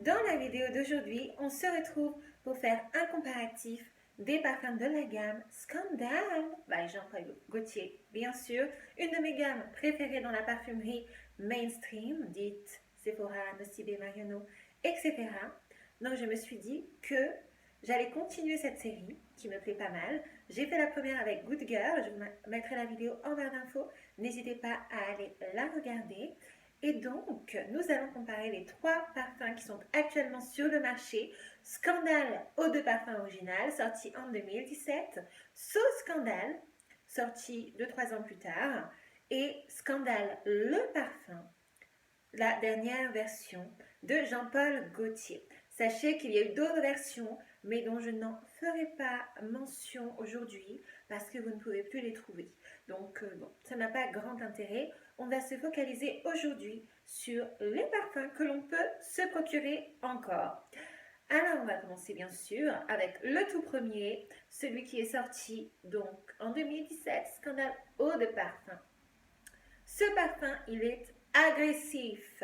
Dans la vidéo d'aujourd'hui, on se retrouve pour faire un comparatif des parfums de la gamme Scandal by Jean-Paul Gaultier. Bien sûr, une de mes gammes préférées dans la parfumerie mainstream, dite Sephora, Nocibé, Marionneau, etc. Donc je me suis dit que j'allais continuer cette série qui me plaît pas mal. J'ai fait la première avec Good Girl, je vous mettrai la vidéo en barre d'infos. N'hésitez pas à aller la regarder. Et donc, nous allons comparer les trois parfums qui sont actuellement sur le marché. Scandal Eau de Parfum Original, sorti en 2017. So Scandal, sorti 2-3 ans plus tard. Et Scandal Le Parfum, la dernière version de Jean-Paul Gaultier. Sachez qu'il y a eu d'autres versions, mais dont je n'en ferai pas mention aujourd'hui parce que vous ne pouvez plus les trouver. Donc, bon, ça n'a pas grand intérêt. On va se focaliser aujourd'hui sur les parfums que l'on peut se procurer encore. Alors, on va commencer bien sûr avec le tout premier, celui qui est sorti donc en 2017, Scandal Eau de Parfum. Ce parfum, il est agressif,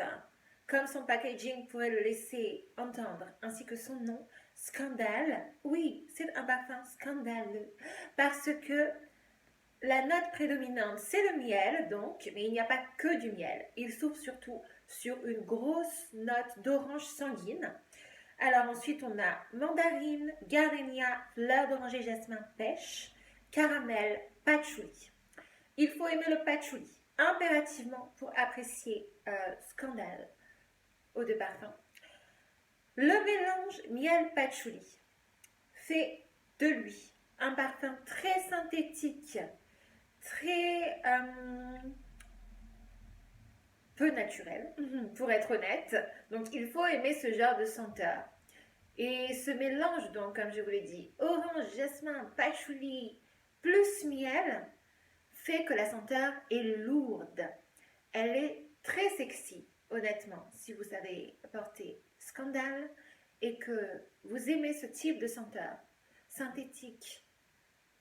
comme son packaging pourrait le laisser entendre, ainsi que son nom, Scandal. Oui, c'est un parfum scandaleux, parce que la note prédominante, c'est le miel, donc, mais il n'y a pas que du miel. Il s'ouvre surtout sur une grosse note d'orange sanguine. Alors ensuite, on a mandarine, gardénia, fleur d'oranger, jasmin, pêche, caramel, patchouli. Il faut aimer le patchouli impérativement pour apprécier Scandal Eau de Parfum. Le mélange miel-patchouli fait de lui un parfum très synthétique, très peu naturel, pour être honnête. Donc il faut aimer ce genre de senteur. Et ce mélange, donc, comme je vous l'ai dit, orange, jasmin, patchouli, plus miel, fait que la senteur est lourde. Elle est très sexy, honnêtement, si vous savez porter Scandal et que vous aimez ce type de senteur synthétique,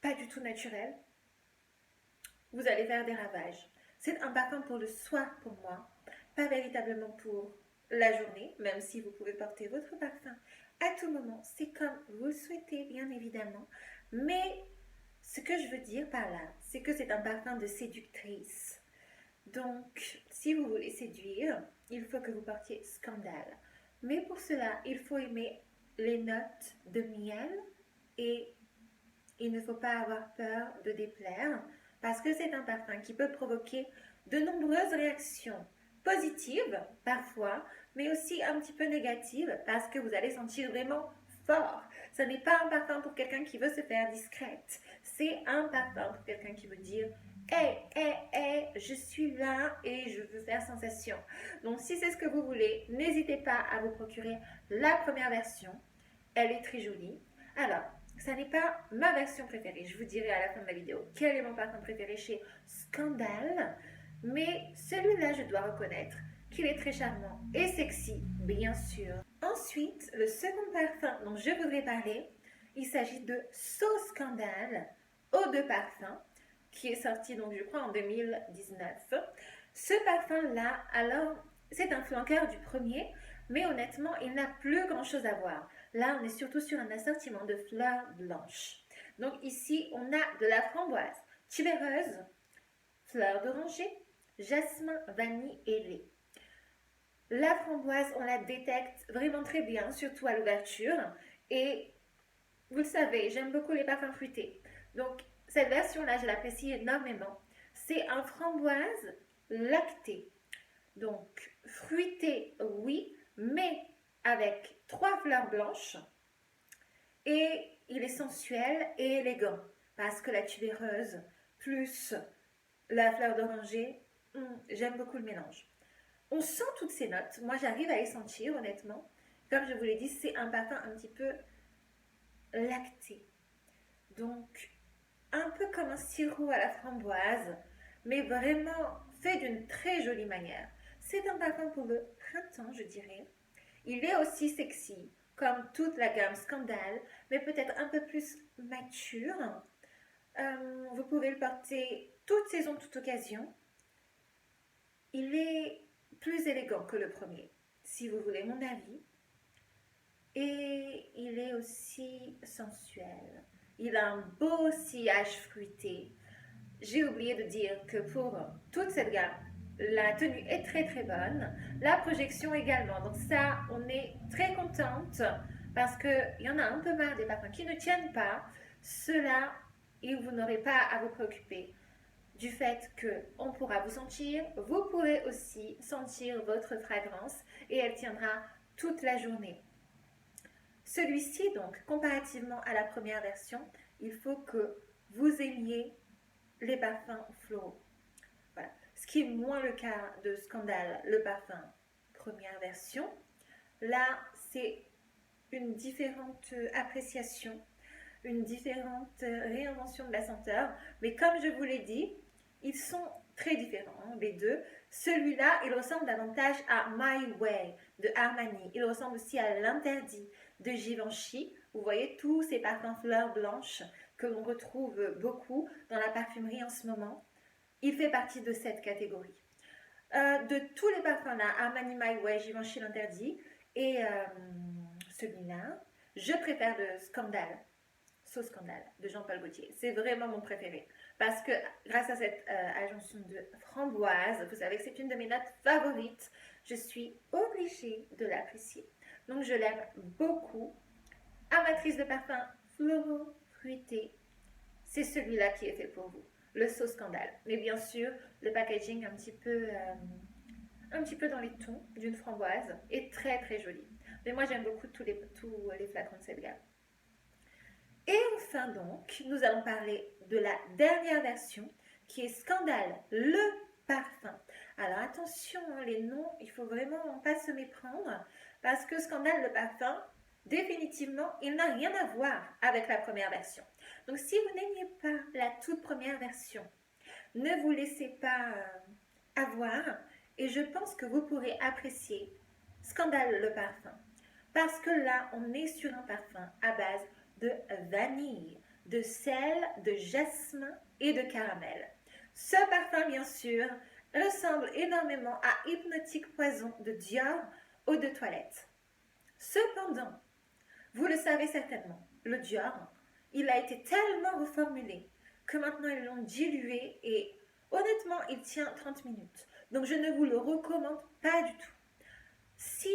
pas du tout naturel, vous allez faire des ravages. C'est un parfum pour le soir pour moi, pas véritablement pour la journée, même si vous pouvez porter votre parfum à tout moment. C'est comme vous le souhaitez, bien évidemment. Mais ce que je veux dire par là, c'est que c'est un parfum de séductrice. Donc, si vous voulez séduire, il faut que vous portiez Scandal. Mais pour cela, il faut aimer les notes de miel et il ne faut pas avoir peur de déplaire parce que c'est un parfum qui peut provoquer de nombreuses réactions positives parfois, mais aussi un petit peu négatives parce que vous allez sentir vraiment fort. Ce n'est pas un parfum pour quelqu'un qui veut se faire discrète. C'est un parfum pour quelqu'un qui veut dire hey, je suis là et je veux faire sensation. Donc si c'est ce que vous voulez, n'hésitez pas à vous procurer la première version. Elle est très jolie. Alors, ça n'est pas ma version préférée. Je vous dirai à la fin de la vidéo quel est mon parfum préféré chez Scandal. Mais celui-là, je dois reconnaître qu'il est très charmant et sexy, bien sûr. Ensuite, le second parfum dont je voudrais parler, il s'agit de So Scandal Eau de Parfum, qui est sorti donc je crois en 2019. Ce parfum-là, alors, c'est un flanqueur du premier, mais honnêtement, il n'a plus grand-chose à voir. Là, on est surtout sur un assortiment de fleurs blanches. Donc ici, on a de la framboise, tubéreuse, fleur d'oranger, jasmin, vanille et lait. La framboise, on la détecte vraiment très bien, surtout à l'ouverture. Et vous le savez, j'aime beaucoup les parfums fruités. Donc, cette version-là, je l'apprécie énormément. C'est un framboise lacté. Donc, fruité, oui, mais avec 3 fleurs blanches. Et il est sensuel et élégant. Parce que la tubéreuse plus la fleur d'oranger, j'aime beaucoup le mélange. On sent toutes ces notes. Moi, j'arrive à les sentir, honnêtement. Comme je vous l'ai dit, c'est un parfum un petit peu lacté. Donc, un peu comme un sirop à la framboise, mais vraiment fait d'une très jolie manière. C'est un parfum pour le printemps, je dirais. Il est aussi sexy, comme toute la gamme Scandal, mais peut-être un peu plus mature. Vous pouvez le porter toute saison, toute occasion. Il est plus élégant que le premier, si vous voulez mon avis. et il est aussi sensuel. Il a un beau sillage fruité. J'ai oublié de dire que pour toute cette gamme, la tenue est très très bonne, la projection également. Donc ça, on est très contente parce qu'il y en a un peu marre des parfums qui ne tiennent pas. Cela, et vous n'aurez pas à vous préoccuper du fait qu'on pourra vous sentir. Vous pourrez aussi sentir votre fragrance et elle tiendra toute la journée. Celui-ci, donc, comparativement à la première version, il faut que vous aimiez les parfums floraux. Voilà. Ce qui est moins le cas de Scandale, le parfum première version. Là, c'est une différente appréciation, une différente réinvention de la senteur. Mais comme je vous l'ai dit, ils sont très différents, les deux. Celui-là, il ressemble davantage à My Way de Armani. Il ressemble aussi à l'Interdit de Givenchy. Vous voyez tous ces parfums fleurs blanches que l'on retrouve beaucoup dans la parfumerie en ce moment. Il fait partie de cette catégorie. De tous les parfums là, Armani My Way, Givenchy l'Interdit et celui-là, je préfère le Scandale, So Scandale de Jean-Paul Gaultier. C'est vraiment mon préféré parce que grâce à cette ajonction de framboise, vous savez que c'est une de mes notes favorites, je suis obligée de l'apprécier. Donc je l'aime beaucoup. Amatrice de parfums floraux, fruités, c'est celui-là qui est fait pour vous, le So Scandale. Mais bien sûr, le packaging un petit peu dans les tons d'une framboise est très très joli. Mais moi j'aime beaucoup tous les flacons de cette gamme. Et enfin donc, nous allons parler de la dernière version qui est Scandale, le parfum. Alors attention, les noms, il faut vraiment pas se méprendre parce que Scandale, le parfum, définitivement, il n'a rien à voir avec la première version. Donc si vous n'aimiez pas la toute première version, ne vous laissez pas avoir et je pense que vous pourrez apprécier Scandale, le parfum. Parce que là, on est sur un parfum à base de vanille, de sel, de jasmin et de caramel. Ce parfum, bien sûr, ressemble énormément à Hypnotique Poison de Dior eau de toilette. Cependant, vous le savez certainement, le Dior, il a été tellement reformulé que maintenant ils l'ont dilué et honnêtement, il tient 30 minutes. Donc je ne vous le recommande pas du tout. Si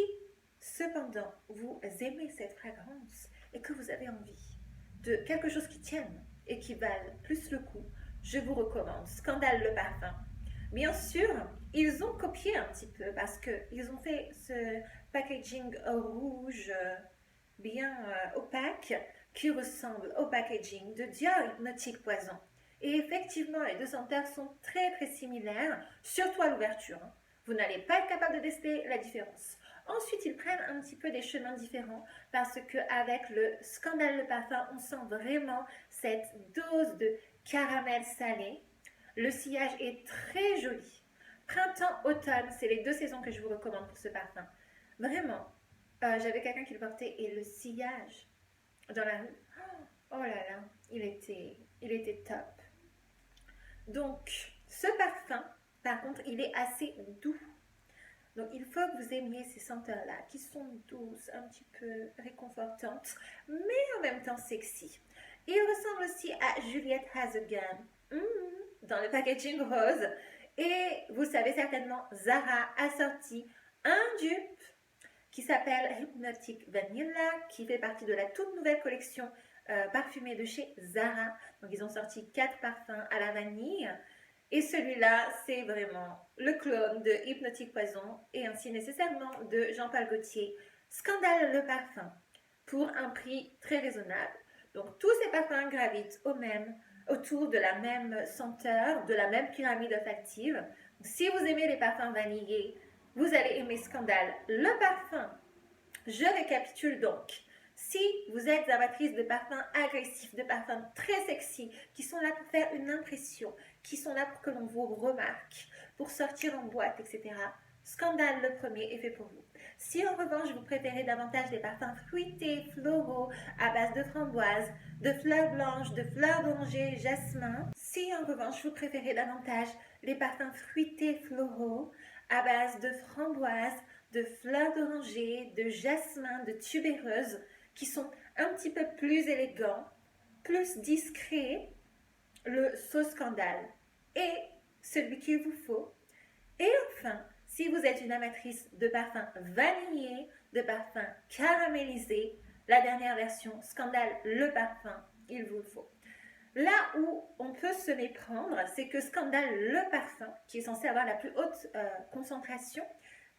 cependant vous aimez cette fragrance et que vous avez envie de quelque chose qui tienne et qui vale plus le coup, je vous recommande Scandale le parfum. Bien sûr, ils ont copié un petit peu parce qu'ils ont fait ce packaging rouge bien opaque qui ressemble au packaging de Dior Hypnotique Poison. Et effectivement, les deux senteurs sont très très similaires, surtout à l'ouverture. Vous n'allez pas être capable de déceler la différence. Ensuite, ils prennent un petit peu des chemins différents parce qu'avec le Scandale le parfum, on sent vraiment cette dose de caramel salé. Le sillage est très joli. Printemps-automne, c'est les deux saisons que je vous recommande pour ce parfum. Vraiment, j'avais quelqu'un qui le portait et le sillage dans la rue, oh là là, il était top. Donc, ce parfum, par contre, il est assez doux. Donc, il faut que vous aimiez ces senteurs-là, qui sont douces, un petit peu réconfortantes, mais en même temps sexy. Il ressemble aussi à Juliette Hazegan, dans le packaging rose. Et vous savez certainement, Zara a sorti un dupe qui s'appelle Hypnotic Vanilla, qui fait partie de la toute nouvelle collection parfumée de chez Zara. Donc, ils ont sorti 4 parfums à la vanille. Et celui-là, c'est vraiment le clone de Hypnotique Poison et ainsi nécessairement de Jean-Paul Gaultier. Scandale le parfum pour un prix très raisonnable. Donc, tous ces parfums gravitent autour de la même senteur, de la même pyramide olfactive. Si vous aimez les parfums vanillés, vous allez aimer Scandale le parfum. Je récapitule donc. Si vous êtes amatrice de parfums agressifs, de parfums très sexy, qui sont là pour faire une impression, qui sont là pour que l'on vous remarque, pour sortir en boîte, etc., Scandale le premier est fait pour vous. Si en revanche vous préférez davantage des parfums fruités, floraux, à base de framboise, de fleurs blanches, de fleurs d'oranger, jasmin, si en revanche vous préférez davantage les parfums fruités, floraux, à base de framboise, de fleurs d'oranger, de jasmin, de tubéreuse qui sont un petit peu plus élégants, plus discrets, le sauce scandale est celui qu'il vous faut. Et enfin, si vous êtes une amatrice de parfums vanillés, de parfums caramélisés, la dernière version, Scandale le parfum, il vous le faut. Là où on peut se méprendre, c'est que Scandale le parfum, qui est censé avoir la plus haute concentration,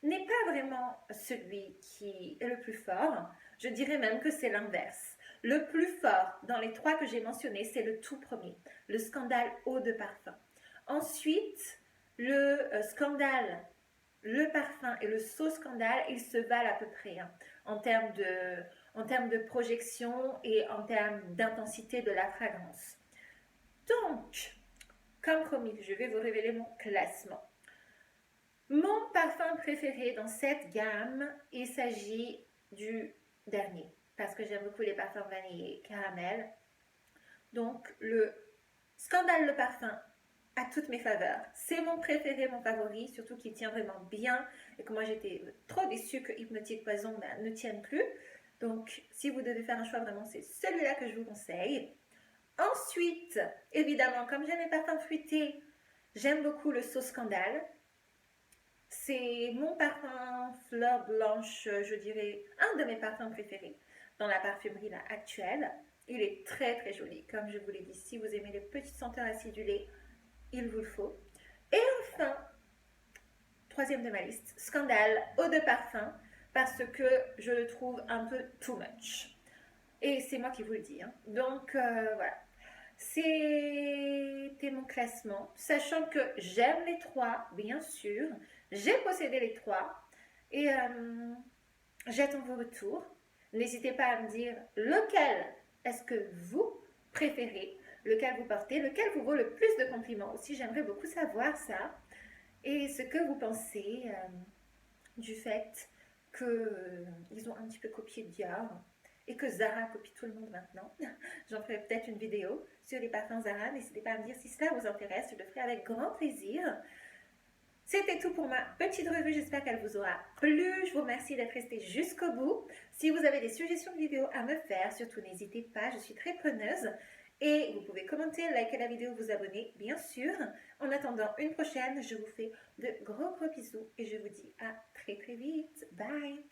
n'est pas vraiment celui qui est le plus fort. Je dirais même que c'est l'inverse. Le plus fort dans les trois que j'ai mentionnés, c'est le tout premier, le Scandale eau de parfum. Ensuite, le Scandale, le parfum et le sauce Scandale, ils se valent à peu près hein, en termes de projection et en termes d'intensité de la fragrance. Donc, comme promis, je vais vous révéler mon classement. Mon parfum préféré dans cette gamme, il s'agit du dernier, parce que j'aime beaucoup les parfums vanillés, caramel. Donc, le Scandale le parfum a toutes mes faveurs. C'est mon préféré, mon favori, surtout qu'il tient vraiment bien et que moi j'étais trop déçue que Hypnotique Poison ne tienne plus. Donc, si vous devez faire un choix, vraiment, c'est celui-là que je vous conseille. Ensuite, évidemment, comme j'aime les parfums fruités, j'aime beaucoup le sauce Scandale. C'est mon parfum fleur blanche, je dirais, un de mes parfums préférés dans la parfumerie là, actuelle. Il est très très joli, comme je vous l'ai dit. Si vous aimez les petites senteurs acidulées, il vous le faut. Et enfin, troisième de ma liste, Scandale eau de parfum, parce que je le trouve un peu too much. Et c'est moi qui vous le dis. Hein. Donc voilà. C'était mon classement, sachant que j'aime les trois, bien sûr. J'ai possédé les trois et j'attends vos retours. N'hésitez pas à me dire lequel est-ce que vous préférez, lequel vous portez, lequel vous vaut le plus de compliments aussi. J'aimerais beaucoup savoir ça. Et ce que vous pensez du fait qu'ils ont un petit peu copié Dior et que Zara copie tout le monde maintenant. J'en ferai peut-être une vidéo sur les parfums Zara. N'hésitez pas à me dire si cela vous intéresse. Je le ferai avec grand plaisir. C'était tout pour ma petite revue. J'espère qu'elle vous aura plu. Je vous remercie d'être resté jusqu'au bout. Si vous avez des suggestions de vidéos à me faire, surtout n'hésitez pas. Je suis très preneuse. Et vous pouvez commenter, liker la vidéo, vous abonner, bien sûr. En attendant une prochaine, je vous fais de gros bisous et je vous dis à très très vite. Bye!